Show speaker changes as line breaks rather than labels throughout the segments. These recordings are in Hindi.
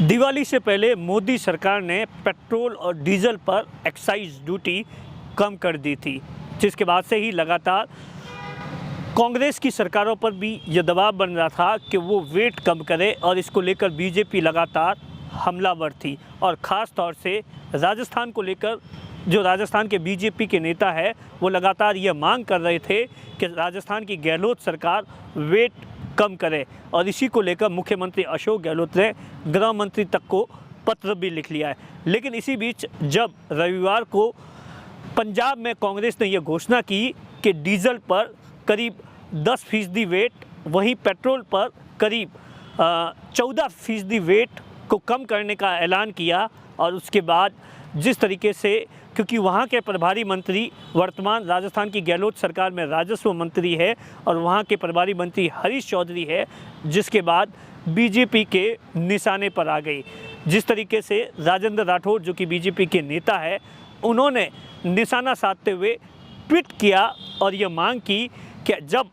दिवाली से पहले मोदी सरकार ने पेट्रोल और डीजल पर एक्साइज ड्यूटी कम कर दी थी, जिसके बाद से ही लगातार कांग्रेस की सरकारों पर भी ये दबाव बन रहा था कि वो वेट कम करे और इसको लेकर बीजेपी लगातार हमलावर थी। और ख़ास तौर से राजस्थान को लेकर जो राजस्थान के बीजेपी के नेता है वो लगातार ये मांग कर रहे थे कि राजस्थान की गहलोत सरकार वेट कम करे। और इसी को लेकर मुख्यमंत्री अशोक गहलोत ने गृह मंत्री तक को पत्र भी लिख लिया है। लेकिन इसी बीच जब रविवार को पंजाब में कांग्रेस ने यह घोषणा की कि डीजल पर करीब 10% वेट, वहीं पेट्रोल पर करीब 14% वेट को कम करने का ऐलान किया। और उसके बाद जिस तरीके से, क्योंकि वहाँ के प्रभारी मंत्री वर्तमान राजस्थान की गहलोत सरकार में राजस्व मंत्री है और वहाँ के प्रभारी मंत्री हरीश चौधरी है, जिसके बाद बीजेपी के निशाने पर आ गई। जिस तरीके से राजेंद्र राठौड़ जो कि बीजेपी के नेता है, उन्होंने निशाना साधते हुए ट्वीट किया और ये मांग की कि जब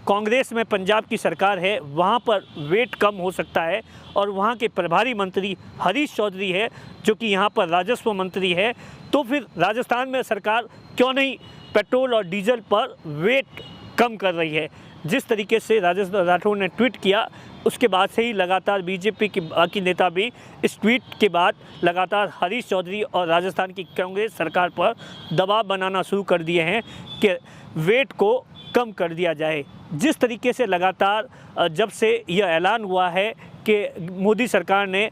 कांग्रेस में पंजाब की सरकार है वहाँ पर वेट कम हो सकता है और वहाँ के प्रभारी मंत्री हरीश चौधरी है जो कि यहाँ पर राजस्व मंत्री है, तो फिर राजस्थान में सरकार क्यों नहीं पेट्रोल और डीजल पर वेट कम कर रही है। जिस तरीके से राजेंद्र राठौड़ ने ट्वीट किया, उसके बाद से ही लगातार बीजेपी की बाकी नेता भी इस ट्वीट के बाद लगातार हरीश चौधरी और राजस्थान की कांग्रेस सरकार पर दबाव बनाना शुरू कर दिए हैं कि वेट को कम कर दिया जाए। जिस तरीके से लगातार जब से यह ऐलान हुआ है कि मोदी सरकार ने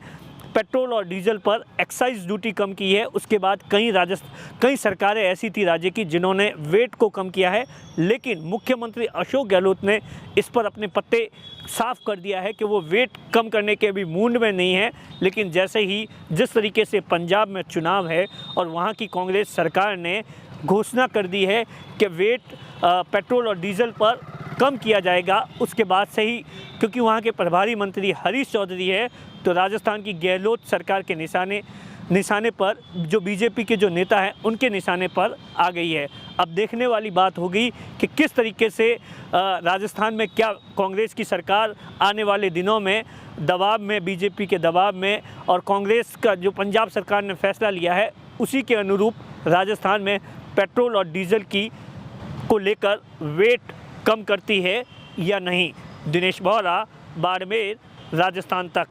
पेट्रोल और डीजल पर एक्साइज ड्यूटी कम की है, उसके बाद कई सरकारें ऐसी थी राज्य की जिन्होंने वेट को कम किया है, लेकिन मुख्यमंत्री अशोक गहलोत ने इस पर अपने पत्ते साफ कर दिया है कि वो वेट कम करने के भी मूड में नहीं है। लेकिन जैसे ही जिस तरीके से पंजाब में चुनाव है और वहाँ की कांग्रेस सरकार ने घोषणा कर दी है कि वेट पेट्रोल और डीजल पर कम किया जाएगा, उसके बाद से ही क्योंकि वहाँ के प्रभारी मंत्री हरीश चौधरी है, तो राजस्थान की गहलोत सरकार के निशाने पर जो बीजेपी के जो नेता हैं उनके निशाने पर आ गई है। अब देखने वाली बात होगी कि किस तरीके से राजस्थान में क्या कांग्रेस की सरकार आने वाले दिनों में दबाव में, बीजेपी के दबाव में, और कांग्रेस का जो पंजाब सरकार ने फैसला लिया है उसी के अनुरूप राजस्थान में पेट्रोल और डीजल को लेकर वेट कम करती है या नहीं। दिनेश बोहरा, बाड़मेर, राजस्थान तक।